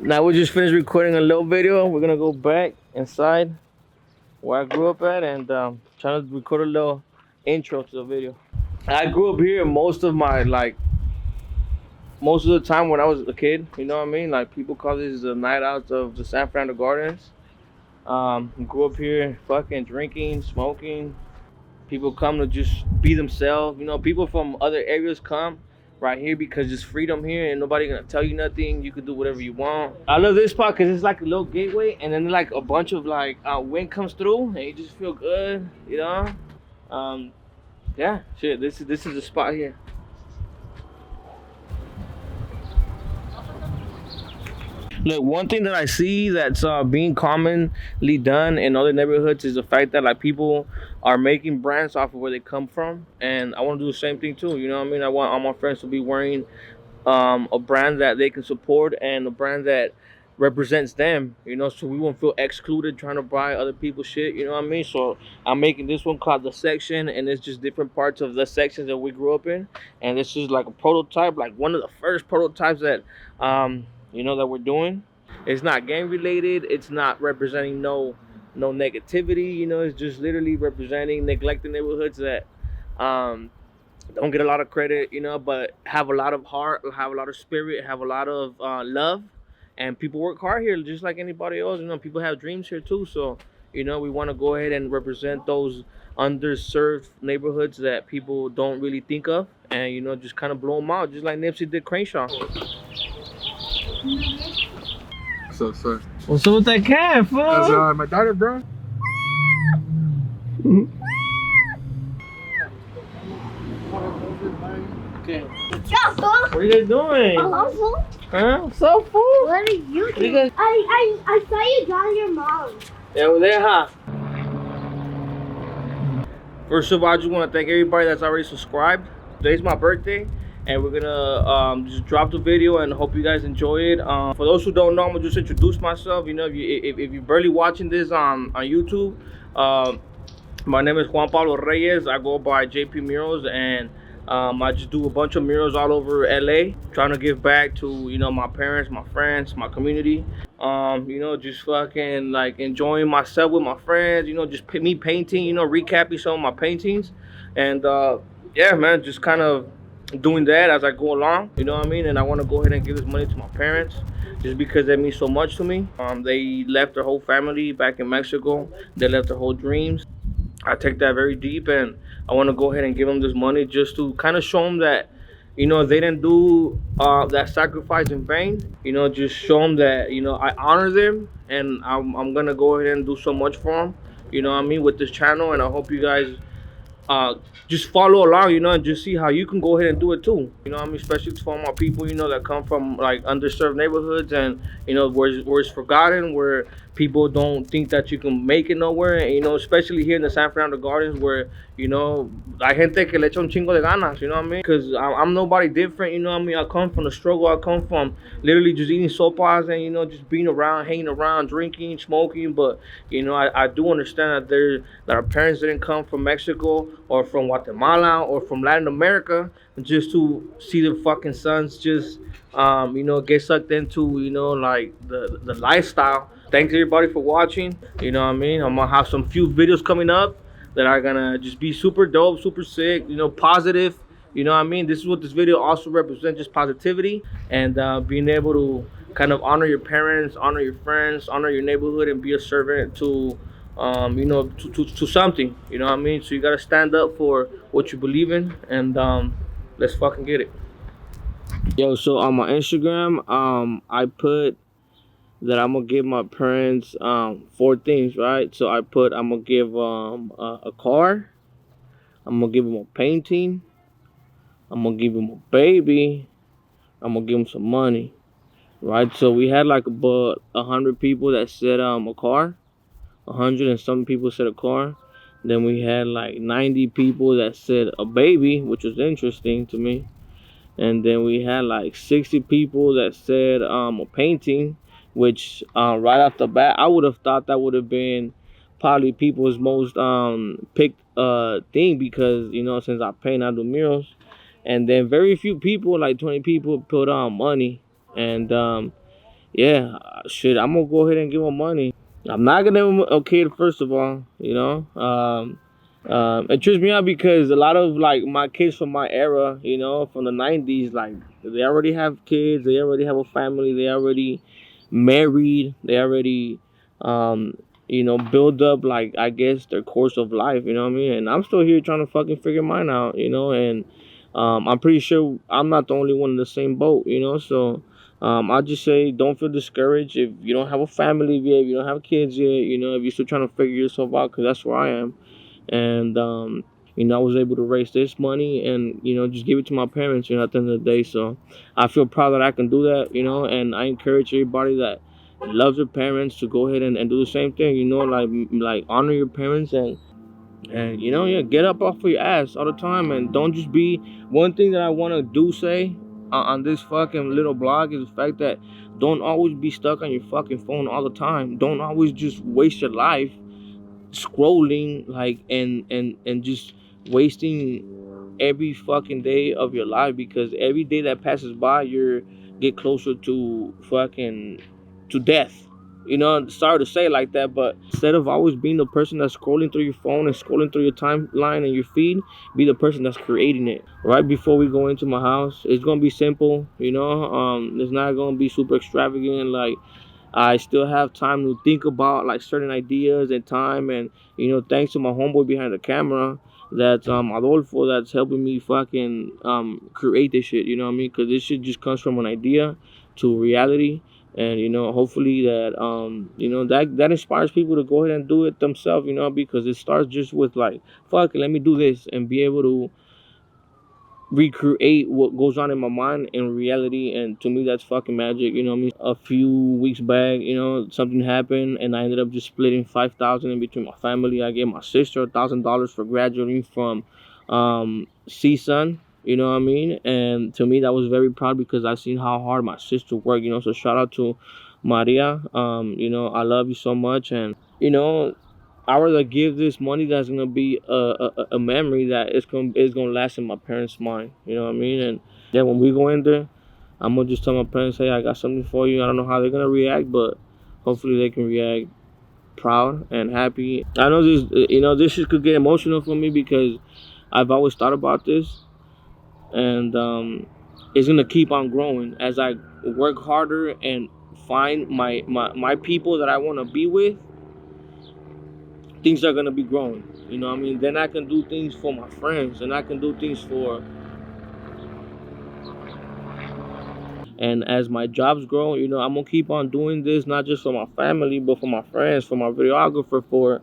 Now we just finished recording a little video. We're gonna go back inside where I grew up at and trying to record a little intro to the video. I grew up here most of the time when I was a kid. You know what I mean? Like people call this the night outs of the San Fernando Gardens. Grew up here, fucking drinking, smoking. People come to just be themselves. You know, people from other areas come right here because there's freedom here and nobody gonna tell you nothing. You can do whatever you want. I love this spot because it's like a little gateway and then like a bunch of like wind comes through and you just feel good, you know. Yeah, shit. This is the spot here. Look, one thing that I see that's being commonly done in other neighborhoods is the fact that like people are making brands off of where they come from, and I want to do the same thing too. You know what I mean? I want all my friends to be wearing a brand that they can support and a brand that represents them. You know, so we won't feel excluded trying to buy other people's shit. You know what I mean? So I'm making this one called The Section, and it's just different parts of the sections that we grew up in, and this is like a prototype, like one of the first prototypes that that we're doing. It's not gang related. It's not representing no negativity. You know, it's just literally representing neglected neighborhoods that don't get a lot of credit. You know, but have a lot of heart, have a lot of spirit, have a lot of love, and people work hard here just like anybody else. You know, people have dreams here too. So you know, we want to go ahead and represent those underserved neighborhoods that people don't really think of, and you know, just kind of blow them out, just like Nipsey did Crenshaw. So, sir. What's up with that cat, fool? That's my daughter, bro. Okay. What's up, fool? What are you guys doing? Hello, fool. Huh? What's up, fool? What are you doing? You guys... I saw you drawing your mom. Yeah, we're there, huh? First of all, I just want to thank everybody that's already subscribed. Today's my birthday, and we're gonna just drop the video and hope you guys enjoy it. For those who don't know, I'm gonna just introduce myself. You know, if you're barely watching this on YouTube, my name is Juan Pablo Reyes. I go by JP Murals, and I just do a bunch of murals all over LA, trying to give back to, you know, my parents, my friends, my community. You know, just fucking like enjoying myself with my friends, you know, just me painting, you know, recapping some of my paintings. And yeah, man, just kind of doing that as I go along, you know what I mean? And I want to go ahead and give this money to my parents just because they mean so much to me. They left their whole family back in Mexico. They left their whole dreams. I take that very deep, and I want to go ahead and give them this money just to kind of show them that, you know, they didn't do that sacrifice in vain. You know, just show them that, you know, I honor them, and I'm going to go ahead and do so much for them, you know what I mean, with this channel. And I hope you guys just follow along, you know, and just see how you can go ahead and do it too. You know what I mean? Especially for my people, you know, that come from like underserved neighborhoods and, you know, where it's forgotten, where people don't think that you can make it nowhere. And, you know, especially here in the San Fernando Gardens where, you know, hay gente que le echa un chingo de ganas, you know what I mean? Because I'm nobody different, you know what I mean? I come from the struggle. I come from literally just eating sopas and, you know, just being around, hanging around, drinking, smoking. But, you know, I do understand that our parents didn't come from Mexico or from Guatemala or from Latin America just to see their fucking sons just, you know, get sucked into, you know, like the lifestyle. Thanks everybody for watching. You know what I mean? I'm gonna have some few videos coming up that are gonna just be super dope, super sick, you know, positive. You know what I mean? This is what this video also represents, just positivity and being able to kind of honor your parents, honor your friends, honor your neighborhood, and be a servant to you know, to something. You know what I mean? So you gotta stand up for what you believe in, and let's fucking get it. Yo, so on my Instagram, I put that I'm gonna give my parents 4 things, right? So I put I'm gonna give a car, I'm gonna give them a painting, I'm gonna give them a baby, I'm gonna give them some money, right? So we had like about 100 people that said a car, 100 and some people said a car. Then we had like 90 people that said a baby, which was interesting to me. And then we had like 60 people that said a painting, which right off the bat, I would have thought that would have been probably people's most picked thing, because, you know, since I paint, I do murals. And then very few people, like 20 people, put on money. And yeah, shit, I'm gonna go ahead and give him money. I'm not gonna give him a kid first of all, you know. It trips me out because a lot of like my kids from my era, you know, from the '90s, like they already have kids, they already have a family, they already married, they already, um, build up like I guess their course of life, you know what I mean? And I'm still here trying to fucking figure mine out, you know, and I'm pretty sure I'm not the only one in the same boat, you know, so. I'll just say don't feel discouraged if you don't have a family yet, if you don't have kids yet, you know, if you're still trying to figure yourself out, because that's where I am. And, I was able to raise this money and, just give it to my parents, at the end of the day. So I feel proud that I can do that, and I encourage everybody that loves their parents to go ahead and do the same thing, like honor your parents and yeah, get up off of your ass all the time and don't just be. One thing that I want to do say on this fucking little blog is the fact that don't always be stuck on your fucking phone all the time. Don't always just waste your life scrolling like and just wasting every fucking day of your life, because every day that passes by you're get closer to fucking to death. Sorry to say it like that, but instead of always being the person that's scrolling through your phone and scrolling through your timeline and your feed, be the person that's creating it. Right before we go into my house, it's gonna be simple, it's not gonna be super extravagant. Like, I still have time to think about like certain ideas and time, and thanks to my homeboy behind the camera, that's Adolfo, that's helping me fucking create this shit. You know what I mean? Because this shit just comes from an idea to reality, and hopefully that that inspires people to go ahead and do it themselves. Because it starts just with like, fuck it, let me do this and be able to recreate what goes on in my mind in reality. And to me that's fucking magic. I mean, a few weeks back, something happened and I ended up just splitting 5,000 in between my family. I gave my sister $1,000 for graduating from CSUN. You know what I mean? And to me that was very proud because I seen how hard my sister worked. So shout out to Maria. I love you so much. And I rather give this money that's gonna be a memory that it's gonna last in my parents' mind. You know what I mean? And then when we go in there, I'm gonna just tell my parents, hey, I got something for you. I don't know how they're gonna react, but hopefully they can react proud and happy. I know this shit could get emotional for me because I've always thought about this, and it's gonna keep on growing as I work harder and find my people that I want to be with. Things are gonna be growing. You know what I mean? Then I can do things for my friends and I can do things for. And as my jobs grow, I'm gonna keep on doing this not just for my family, but for my friends, for my videographer, for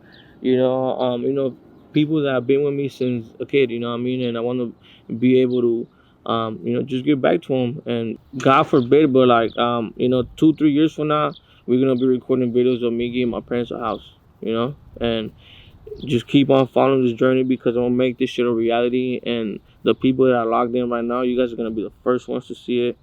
people that have been with me since a kid. You know what I mean? And I want to be able to, just give back to them. And God forbid, but like 2-3 years from now, we're gonna be recording videos of me giving my parents a house. And just keep on following this journey because I'm gonna make this shit a reality. And the people that are logged in right now, you guys are gonna be the first ones to see it.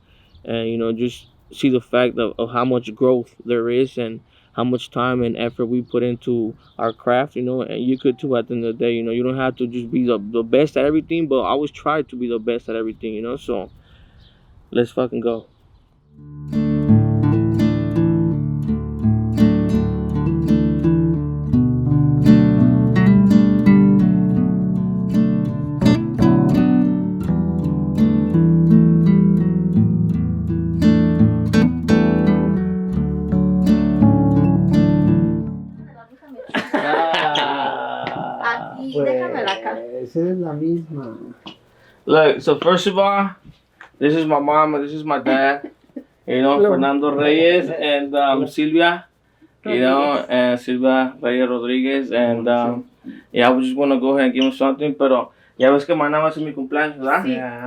And just see the fact of how much growth there is and how much time and effort we put into our craft. And you could too at the end of the day. You don't have to just be the best at everything, but always try to be the best at everything. So let's fucking go. Esa es la misma. Look, so first of all, this is my mom and this is my dad. Fernando Reyes and Silvia. And Silvia Reyes Rodriguez. And yeah, I just want to go ahead and give them something. Pero ya ves que mañana va a ser mi cumpleaños, ¿verdad?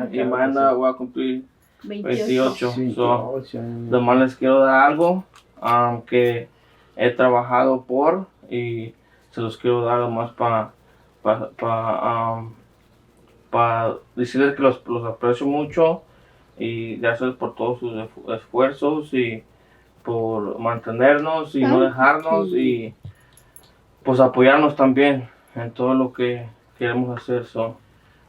Sí. Y mañana voy a cumplir 28. So, 28. nomás les quiero dar algo que he trabajado por y se los quiero dar nomás para decirles que los aprecio mucho y gracias por todos sus esfuerzos y por mantenernos y no dejarnos y pues apoyarnos también en todo lo que queremos hacer. So,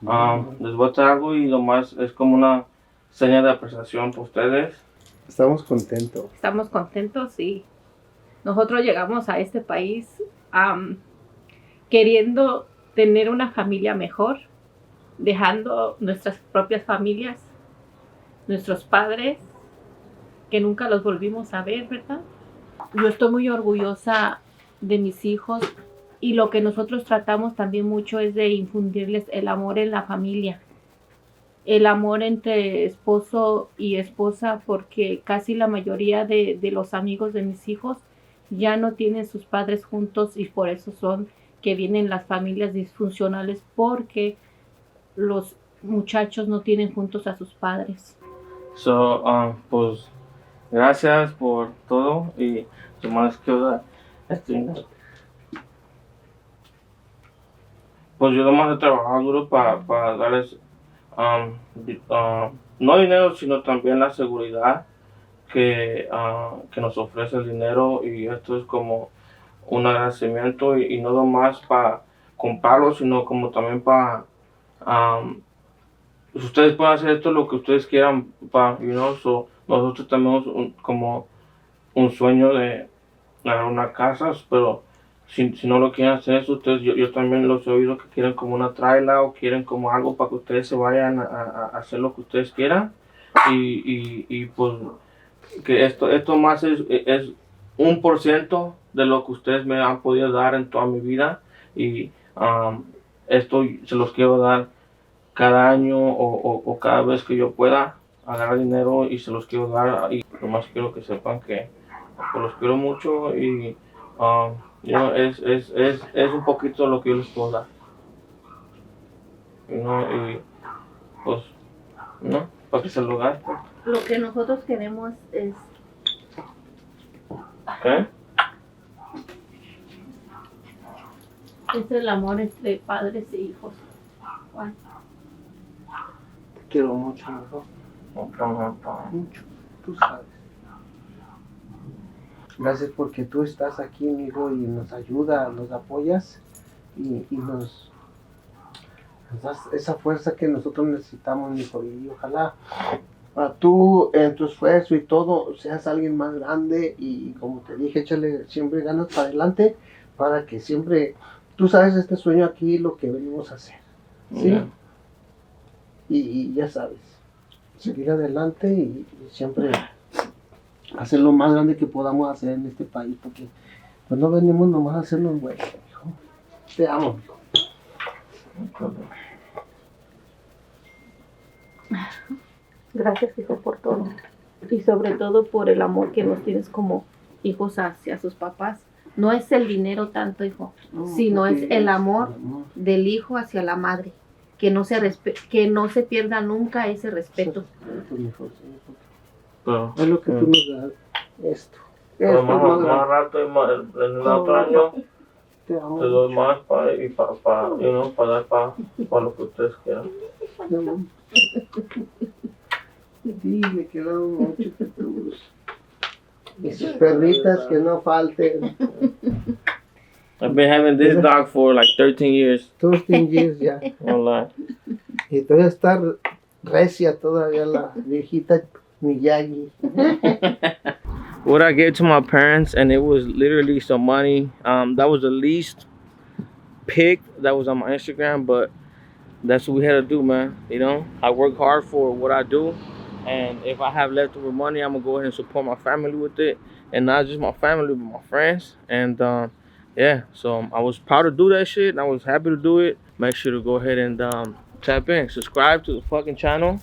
les voy a traer algo y lo más es como una señal de apreciación por ustedes. Estamos contentos. Estamos contentos y nosotros llegamos a este país queriendo tener una familia mejor, dejando nuestras propias familias, nuestros padres, que nunca los volvimos a ver, ¿verdad? Yo estoy muy orgullosa de mis hijos y lo que nosotros tratamos también mucho es de infundirles el amor en la familia, el amor entre esposo y esposa, porque casi la mayoría de los amigos de mis hijos ya no tienen sus padres juntos y por eso son que vienen las familias disfuncionales, porque los muchachos no tienen juntos a sus padres. So, pues, gracias por todo y más que nada, pues yo nomás he trabajado duro para darles, no dinero, sino también la seguridad que nos ofrece el dinero, y esto es como un agradecimiento y no nomás para comprarlo, sino como también para, ustedes pueden hacer esto lo que ustedes quieran, so, nosotros tenemos como un sueño de ganar una casa, pero si no lo quieren hacer eso, ustedes, yo también los he oído que quieren como una trailer o quieren como algo para que ustedes se vayan a hacer lo que ustedes quieran, y pues que esto más es 1% de lo que ustedes me han podido dar en toda mi vida, y esto se los quiero dar cada año o cada vez que yo pueda agarrar dinero y se los quiero dar, y nomás quiero que sepan que pues, los quiero mucho, y es un poquito lo que yo les puedo dar, y pues no, para que se lo gasten. Lo que nosotros queremos es ¿Qué? el amor entre padres e hijos. Juan. Te quiero mucho, hijo. Mucho. Tú sabes. Gracias porque tú estás aquí, amigo, y nos ayudas, nos apoyas y nos das esa fuerza que nosotros necesitamos, hijo. Y ojalá tú en tu esfuerzo y todo seas alguien más grande, y como te dije, échale siempre ganas para adelante para que siempre, tú sabes, este sueño aquí, lo que venimos a hacer, ¿sí? Yeah. Y ya sabes, seguir adelante y siempre hacer lo más grande que podamos hacer en este país, porque pues no venimos nomás a hacernos güeyes, hijo. Te amo, hijo. Gracias, hijo, por todo. Y sobre todo por el amor que nos tienes como hijos hacia sus papás. No es el dinero tanto, hijo, sino es el amor del hijo hacia la madre. Que no se pierda nunca ese respeto. Pero, Es lo que tú nos das, esto. pero Esto es más más rato y más, en el otro año te amo. te doy más para dar para lo que ustedes quieran. Te amo. Dile que lo amo mucho, Jesús. Y sus perritas que no falten. I've been having this dog for like 13 years. 13 years ya. No lie. Y todavía está recia todavía la viejita Miyagi. What I gave to my parents, and it was literally some money. That was the least pic that was on my Instagram, but that's what we had to do, man. You know, I work hard for what I do, and if I have leftover money, I'm gonna go ahead and support my family with it, and not just my family, but my friends. And yeah, so I was proud to do that shit, and I was happy to do it. Make sure to go ahead and tap in, subscribe to the fucking channel.